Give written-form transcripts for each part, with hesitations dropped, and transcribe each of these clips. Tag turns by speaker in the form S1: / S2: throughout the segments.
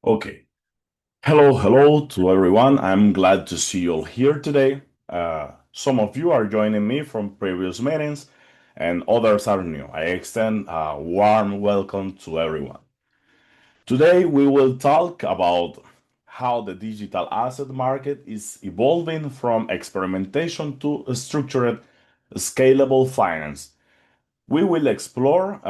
S1: Okay. Hello to everyone. I'm glad to see you all here today. Some of you are joining me from previous meetings, and others are new. I extend a warm welcome to everyone. Today, we will talk about how the digital asset market is evolving from experimentation to structured, scalable finance. We will explore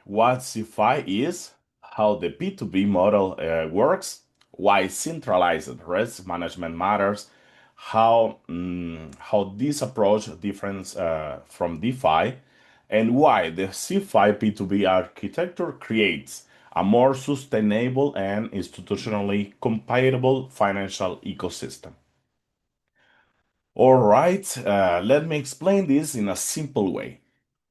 S1: what CeFi is, how the P2B model works, why centralized risk management matters, how this approach differs from DeFi, and why the CeFi P2B architecture creates a more sustainable and institutionally compatible financial ecosystem. All right, let me explain this in a simple way.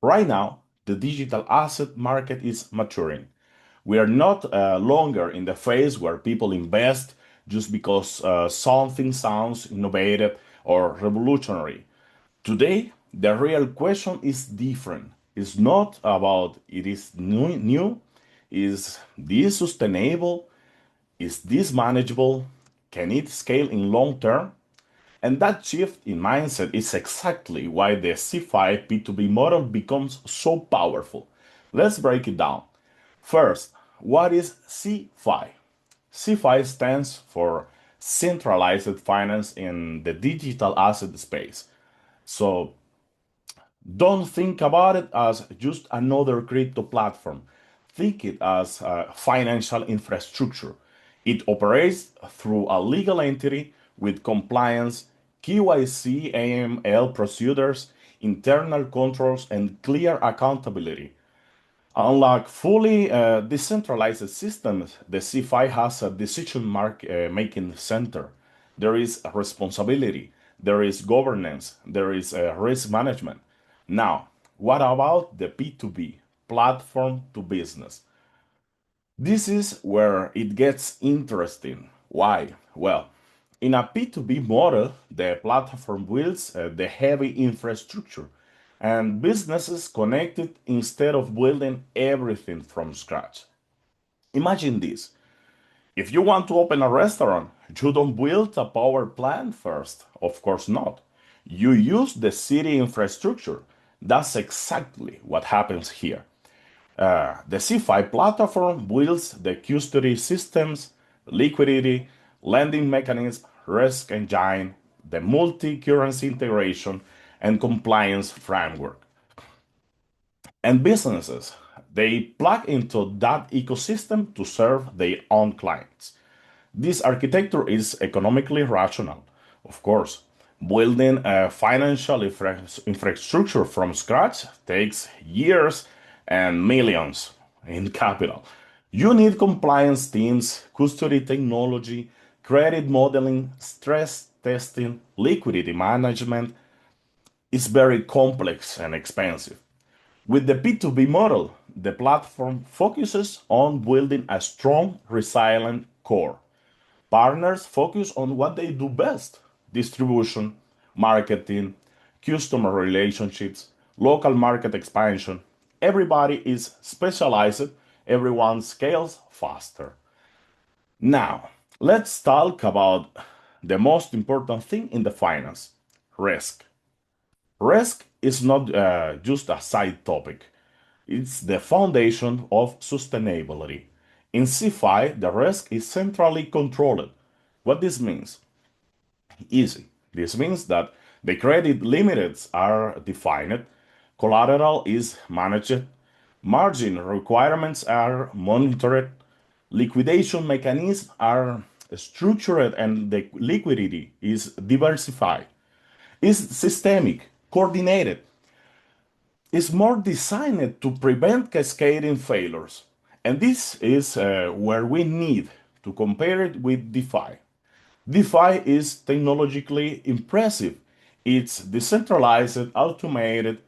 S1: Right now, the digital asset market is maturing. We are not longer in the phase where people invest just because something sounds innovative or revolutionary. Today, the real question is different. It's not about it is new, is this sustainable, is this manageable, can it scale in long term? And that shift in mindset is exactly why the CeFi P2B model becomes so powerful. Let's break it down. First, what is CeFi? CeFi stands for Centralized Finance in the Digital Asset Space. So don't think about it as just another crypto platform. Think it as a financial infrastructure. It operates through a legal entity with compliance, KYC, AML procedures, internal controls, and clear accountability. Unlike fully decentralized systems, the CeFi has a decision making center. There is a responsibility, there is governance, there is risk management. Now, what about the P2B, platform to business? This is where it gets interesting. Why? Well, in a P2B model, the platform builds the heavy infrastructure and businesses connect it instead of building everything from scratch. Imagine this. If you want to open a restaurant, you don't build a power plant first. Of course not. You use the city infrastructure. That's exactly what happens here. The CeFi platform builds the custody systems, liquidity, lending mechanism, risk engine, the multi-currency integration, and compliance framework. And businesses, they plug into that ecosystem to serve their own clients. This architecture is economically rational, of course. Building a financial infrastructure from scratch takes years and millions in capital. You need compliance teams, custody technology, credit modeling, stress testing, liquidity management. It's very complex and expensive. With the P2B model, the platform focuses on building a strong, resilient core. Partners focus on what they do best: distribution, marketing, customer relationships, local market expansion. Everybody is specialized, everyone scales faster. Now, let's talk about the most important thing in the finance: risk. Risk is not just a side topic, it's the foundation of sustainability. In CeFi, the risk is centrally controlled. What this means? Easy. This means that the credit limits are defined, collateral is managed, margin requirements are monitored, liquidation mechanisms are structured, and the liquidity is diversified. It's systemic, coordinated, is more designed to prevent cascading failures. And this is where we need to compare it with DeFi. DeFi is technologically impressive. It's decentralized, automated,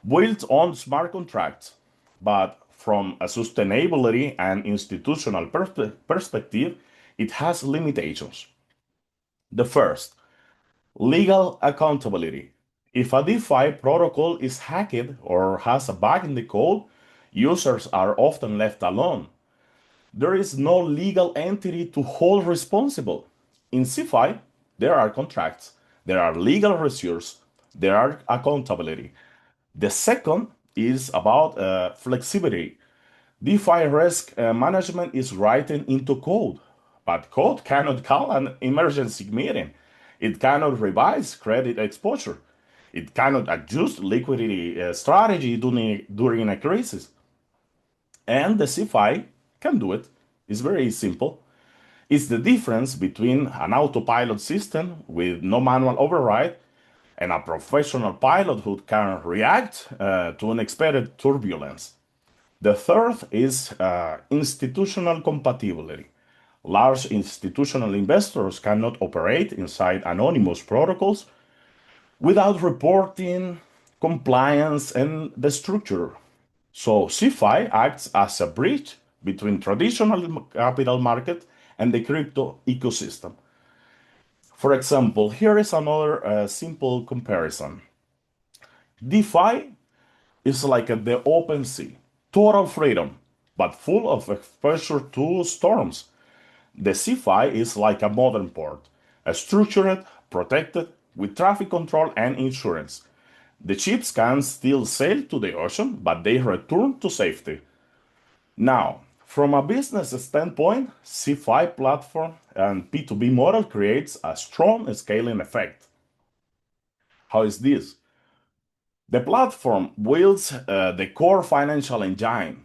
S1: built on smart contracts. But from a sustainability and institutional perspective, it has limitations. The first, legal accountability. If a DeFi protocol is hacked or has a bug in the code, users are often left alone. There is no legal entity to hold responsible. In CeFi, there are contracts, there are legal resources, there are accountability. The second is about flexibility. DeFi risk management is written into code, but code cannot call an emergency meeting. It cannot revise credit exposure. It cannot adjust liquidity strategy during a crisis. And the CeFi can do it. It's very simple. It's the difference between an autopilot system with no manual override and a professional pilot who can react to unexpected turbulence. The third is institutional compatibility. Large institutional investors cannot operate inside anonymous protocols without reporting, compliance, and the structure. So CeFi acts as a bridge between traditional capital market and the crypto ecosystem. For example, here is another simple comparison. DeFi is like the open sea, total freedom, but full of exposure to storms. The CeFi is like a modern port, structured, protected, with traffic control and insurance. The ships can still sail to the ocean, but they return to safety. Now, from a business standpoint, CeFi platform and P2B model creates a strong scaling effect. How is this? The platform builds the core financial engine.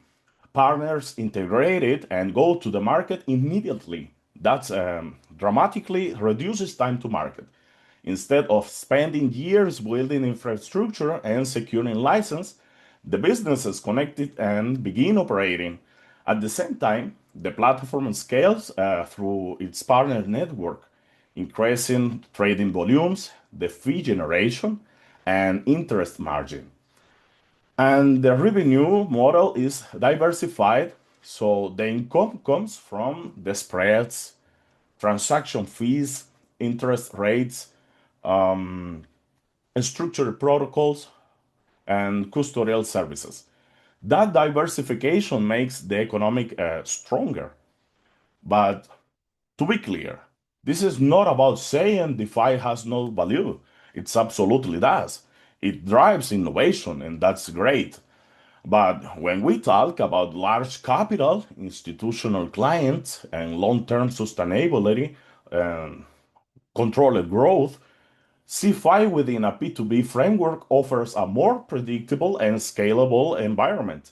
S1: Partners integrate it and go to the market immediately. That dramatically reduces time to market. Instead of spending years building infrastructure and securing license, the business is connected and begin operating. At the same time, the platform scales through its partner network, increasing trading volumes, the fee generation, and interest margin. And the revenue model is diversified, so the income comes from the spreads, transaction fees, interest rates, structured protocols, and custodial services. That diversification makes the economic stronger. But to be clear, this is not about saying DeFi has no value. It absolutely does. It drives innovation, and that's great. But when we talk about large capital, institutional clients, and long term sustainability and controlled growth, CeFi within a P2B framework offers a more predictable and scalable environment.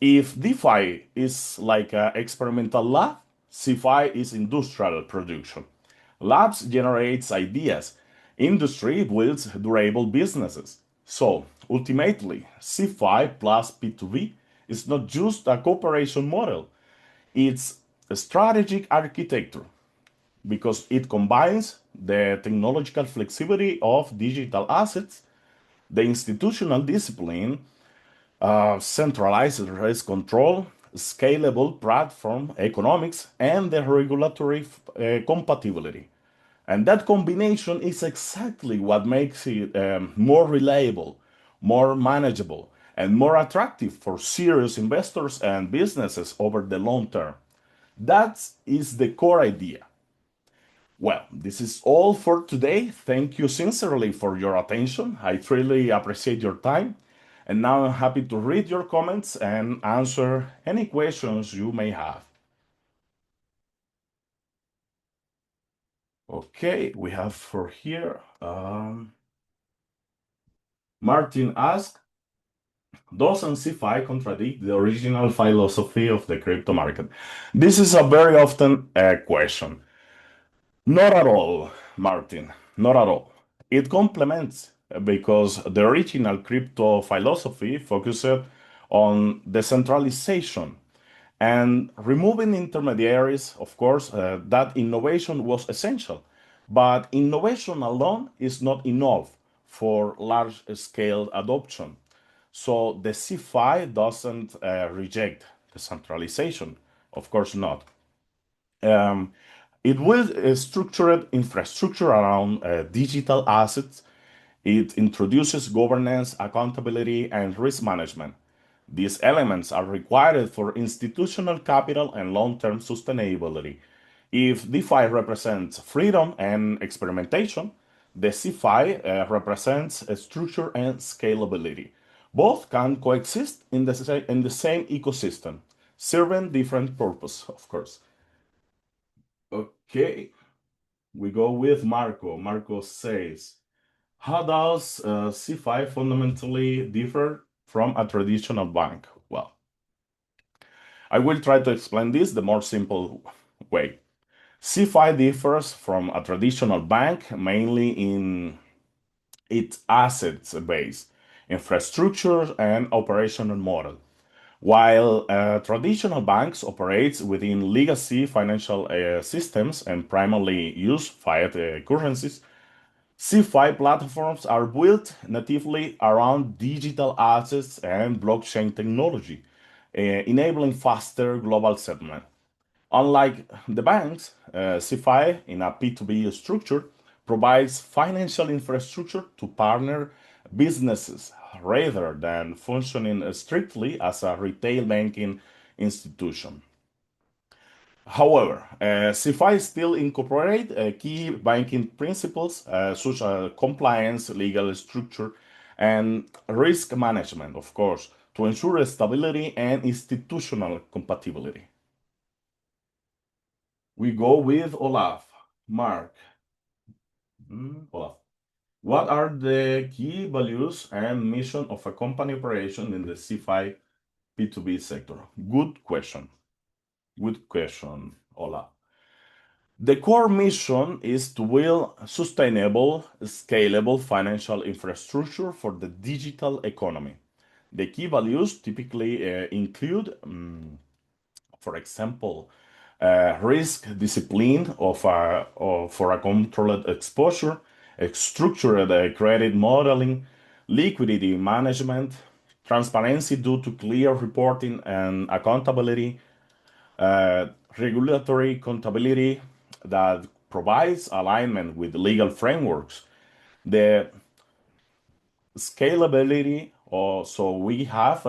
S1: If DeFi is like an experimental lab, CeFi is industrial production. Labs generates ideas. Industry builds durable businesses. So ultimately, CeFi plus P2B is not just a cooperation model. It's a strategic architecture because it combines the technological flexibility of digital assets, the institutional discipline, centralized risk control, scalable platform economics, and the regulatory compatibility. And that combination is exactly what makes it more reliable, more manageable, and more attractive for serious investors and businesses over the long term. That is the core idea. Well, this is all for today. Thank you sincerely for your attention. I truly appreciate your time. And now I'm happy to read your comments and answer any questions you may have. Okay, we have for here. Martin asked, doesn't CeFi contradict the original philosophy of the crypto market? This is a very often question. Not at all, Martin. Not at all. It complements because the original crypto philosophy focused on decentralization and removing intermediaries. Of course, that innovation was essential. But innovation alone is not enough for large scale adoption. So the CeFi doesn't reject decentralization. Of course not. Um, it will structure infrastructure around digital assets. It introduces governance, accountability, and risk management. These elements are required for institutional capital and long-term sustainability. If DeFi represents freedom and experimentation, the CeFi represents structure and scalability. Both can coexist in the same ecosystem, serving different purposes, of course. Okay, we go with Marco. Marco says, how does CeFi fundamentally differ from a traditional bank? Well, I will try to explain this the more simple way. CeFi differs from a traditional bank mainly in its assets base, infrastructure, and operational model. While traditional banks operate within legacy financial systems and primarily use fiat currencies, CeFi platforms are built natively around digital assets and blockchain technology, enabling faster global settlement. Unlike the banks, CeFi in a P2B structure provides financial infrastructure to partner businesses rather than functioning strictly as a retail banking institution. However, CeFi still incorporate key banking principles such as compliance, legal structure, and risk management, of course, to ensure stability and institutional compatibility. We go with Olaf. Mark. Olaf. What are the key values and mission of a company operation in the CeFi P2B sector? Good question. Good question, Olaf. The core mission is to build sustainable, scalable financial infrastructure for the digital economy. The key values typically include, for example, risk discipline for a controlled exposure, structured credit modeling, liquidity management, transparency due to clear reporting and accountability, regulatory accountability that provides alignment with legal frameworks, the scalability, so we have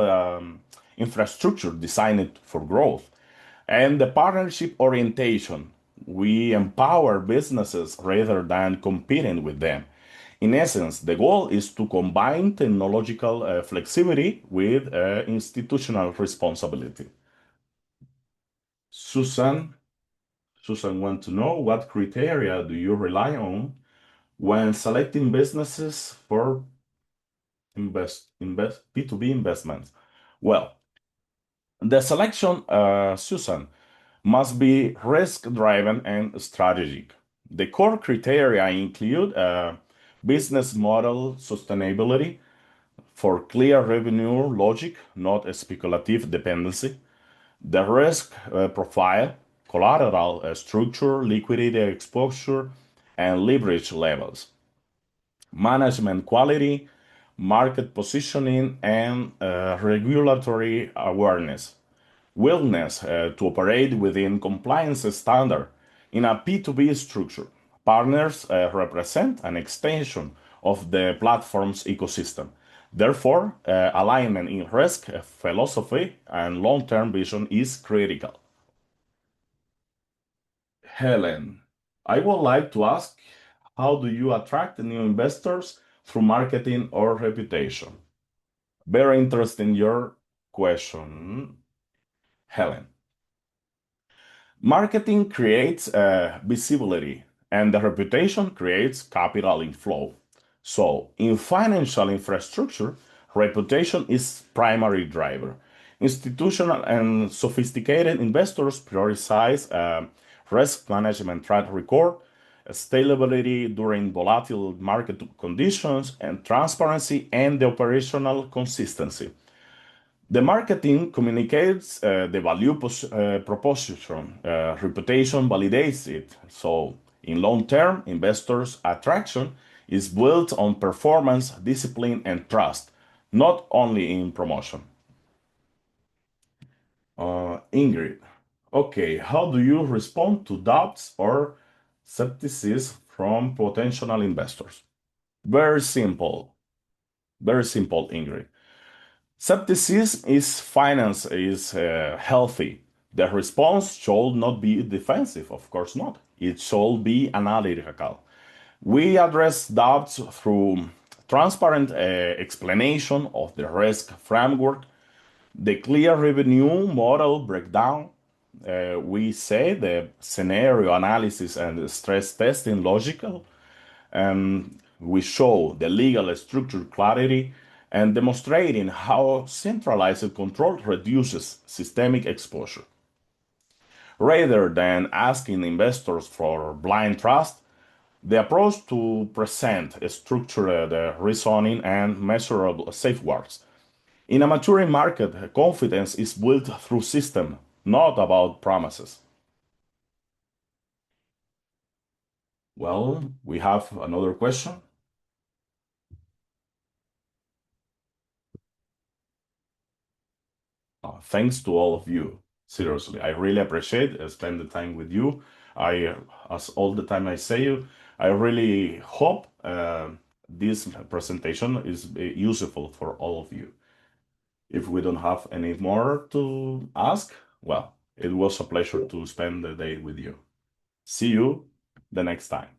S1: infrastructure designed for growth, and the partnership orientation. We empower businesses rather than competing with them. In essence, the goal is to combine technological flexibility with institutional responsibility. Susan, Susan wants to know what criteria do you rely on when selecting businesses for P2B investments? Well, the selection, Susan, must be risk-driven and strategic. The core criteria include business model sustainability for clear revenue logic, not a speculative dependency, the risk profile, collateral structure, liquidity exposure, and leverage levels, management quality, market positioning, and regulatory awareness, willingness to operate within compliance standard. In a P2B structure, partners represent an extension of the platform's ecosystem. Therefore, alignment in risk, philosophy, and long-term vision is critical. Helen, I would like to ask, how do you attract new investors through marketing or reputation? Very interesting your question, Helen. Marketing creates visibility, and the reputation creates capital inflow. So, in financial infrastructure, reputation is primary driver. Institutional and sophisticated investors prioritize risk management track record, scalability during volatile market conditions, and transparency and the operational consistency. The marketing communicates the value proposition, reputation validates it. So, in long term, investors' attraction is built on performance, discipline, and trust, not only in promotion. Ingrid, okay, how do you respond to doubts or skepticism from potential investors? Very simple, Ingrid. Skepticism is finance is healthy. The response should not be defensive, of course not. It should be analytical. We address doubts through transparent explanation of the risk framework, the clear revenue model breakdown. We say the scenario analysis and stress testing logical. We show the legal structure clarity and demonstrating how centralized control reduces systemic exposure. Rather than asking investors for blind trust, the approach to present a structured reasoning and measurable safeguards. In a maturing market, confidence is built through system, not about promises. Well, we have another question. Thanks to all of you. Seriously, I really appreciate spending the time with you. I, as all the time I say you, I really hope this presentation is useful for all of you. If we don't have any more to ask, well, it was a pleasure to spend the day with you. See you the next time.